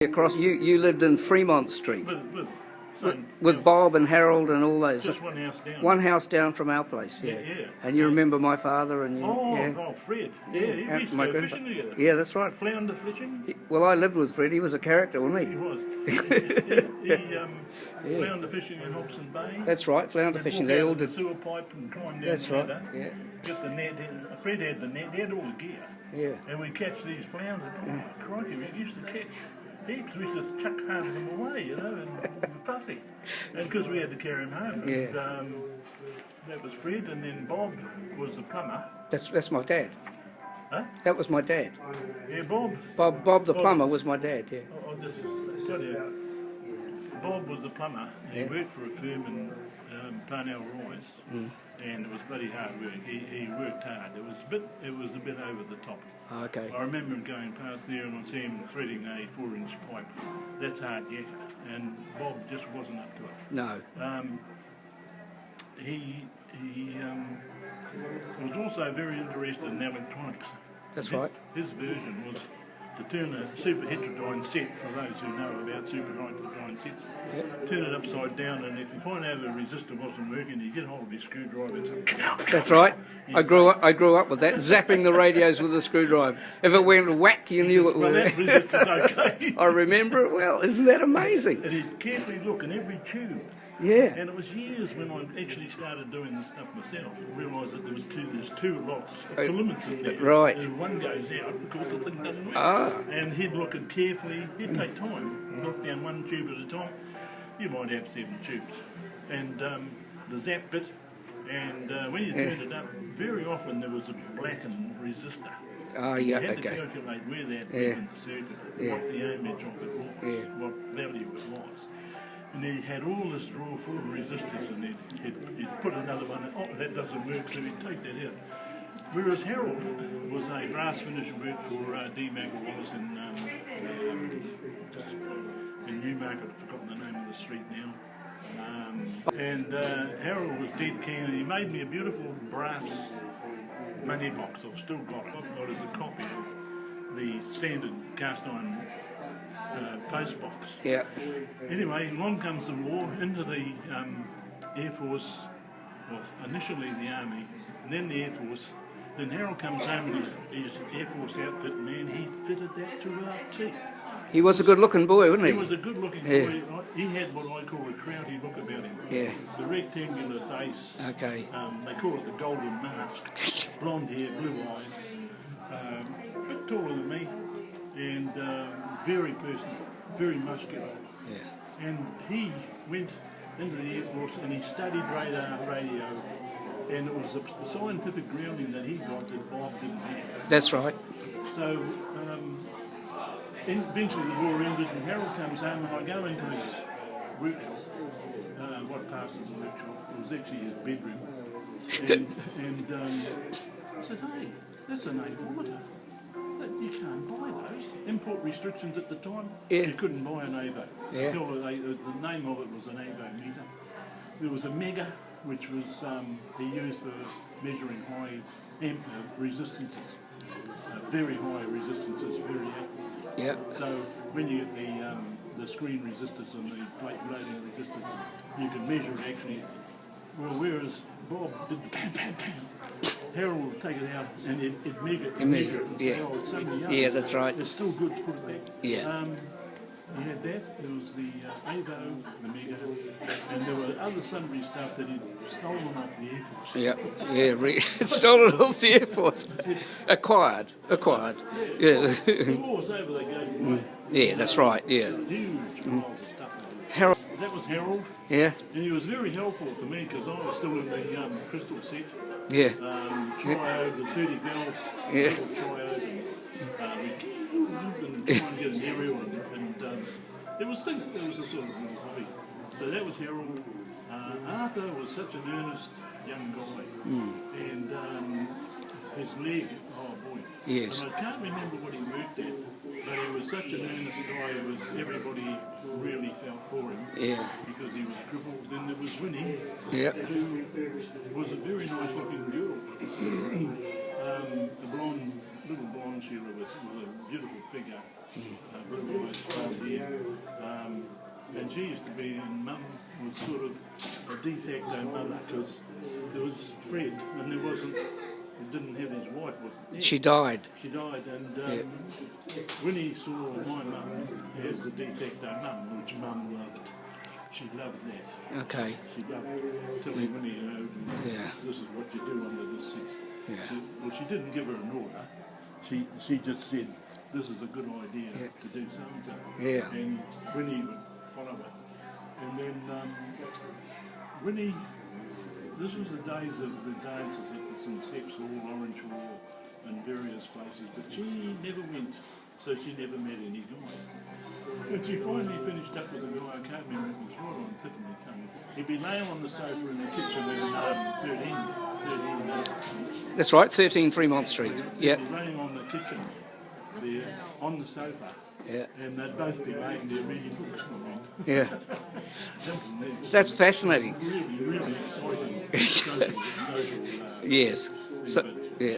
Across, you lived in Freemont Street with Bob and Harold and all those. Just one house down. One house down from our place, yeah. And you remember my father and you, Fred. Yeah, he used to go fishing together. Yeah, that's right. Flounder fishing. Well, I lived with Fred. He was a character, wasn't he? He was. Flounder fishing in Hobson Bay. That's right, flounder fishing. They all did. The sewer pipe and climb down That's the right. ladder. Yeah. Get the net. Fred had the net. He had all the gear. Yeah. And we catch these flounders. Oh, crikey, we used to catch heaps. We used to chuck half of them away, you know, and fussy. And because we had to carry them home. Yeah. And, that was Fred, and then Bob was the plumber. That's my dad. Huh? That was my dad. Yeah, Bob. Bob the plumber was my dad, yeah. I'll just tell you, Bob was the plumber. He worked for a firm in Parnell, and it was bloody hard work. He worked hard. It was a bit over the top. Okay. I remember him going past there and I see him threading a 4-inch pipe. That's hard yet, and Bob just wasn't up to it. No. He was also very interested in electronics. That's right. His version was to turn a super heterodyne set, for those who know about super heterodyne sets, turn it upside down, and if you find out a resistor wasn't working, you get hold of your screwdriver. That's right. I grew up with that, zapping the radios with a screwdriver. If it went whack, you knew it was. Well, that resistor's okay. I remember it well. Isn't that amazing? And he'd carefully look in every tube. Yeah. And it was years when I actually started doing this stuff myself. I realised that there's two lots of filaments in there. Right. And one goes out because the thing doesn't work. And he'd look at carefully. He'd take time. Look down one tube at a time. You might have 7 tubes. And the zap bit. And when you turned it up, very often there was a blackened resistor. Oh, You yeah, had to okay. calculate where that was in the circuit, what the ohmage of it was, what value it was. And he had all this drawer full of resistors, and he'd put another one in. Oh, that doesn't work, so he'd take that out. Whereas Harold was a brass finisher, worked for D. Wallace in Newmarket. I've forgotten the name of the street now. Harold was dead keen, and he made me a beautiful brass money box. I've still got it. I've got it as a copy of the standard cast iron post box. Yeah. Anyway, along comes the war, into the Air Force, well, initially the Army, and then the Air Force. Then Harold comes home with his Air Force outfit, and man, he fitted that to a T. He was a good-looking boy, wasn't he? He was a good-looking boy. He had what I call a crowdy look about him. Yeah. The rectangular face. Okay. They call it the golden mask. Blonde hair, blue eyes. A bit taller than me. And very personal, very muscular. Yeah. And he went into the Air Force and he studied radar, radio, and it was a scientific grounding that he got that Bob didn't have. That's right. So eventually the war ended and Harold comes home and I go into his workshop, what passed as a workshop. It was actually his bedroom. And I said, hey, that's an A-formator. You can't buy those. Import restrictions at the time, you couldn't buy an AVO. Yeah. The name of it was an AVO meter. There was a Mega, which was he used for measuring high resistances, very high resistances, very accurate. Yeah. So when you get the screen resistors and the plate loading resistors, you can measure it actually. Well, whereas Bob did the bam, bam, bam, Harold would take it out and it'd measure it and say, oh, it's so many yards. Yeah, that's right. It's still good to put it back. Yeah. He had that, there was the AVO, the Mega, and there were other sundry stuff that he'd stolen off the Air Force. Yeah, stolen off the Air Force. Acquired. Yeah. The war's over, they gave them away. Yeah, that's right, yeah. Huge piles of stuff. Harold. That was Harold. Yeah. And he was very helpful to me because I was still in the crystal set. Yeah. Triode, the 30 valve. Yeah. Triode. And try and get an aerial and it was a sort of little hobby. So that was Harold. Arthur was such an earnest young guy. And his leg, oh boy. Yes. And I can't remember what he worked at, but he was such an earnest guy. Everybody really felt for him. Yeah. Because he was crippled. Then there was Wynne, Yeah. who was a very nice looking girl. A blonde little blonde Sheila with a beautiful figure, blue eyes, blonde hair. And she used to be, and Mum was sort of a de facto mother because there was Fred, and there wasn't, he didn't have his wife. She died. She died, and when he saw my mum as a de facto mum, which Mum loved, she loved that. Okay. She loved telling Winnie, you know, this is what you do under this seat. Well, she didn't give her an order. She just said, this is a good idea to do so-and-so. Yeah. And Winnie would follow her. And then Winnie, this was the days of the dances at the St Seps Hall, Orange Hall, and various places, but she never went, so she never met any guys. And she finally finished up with a guy who came in, it was right on tip of my tongue. He'd be laying on the sofa in the kitchen in 13. That's right, 13 Fremont Street. Yeah. He'd be laying on the kitchen there, on the sofa. Yeah. And they'd both be laying there reading books for me. Yeah. That's fascinating. Really, really exciting social Yes. So,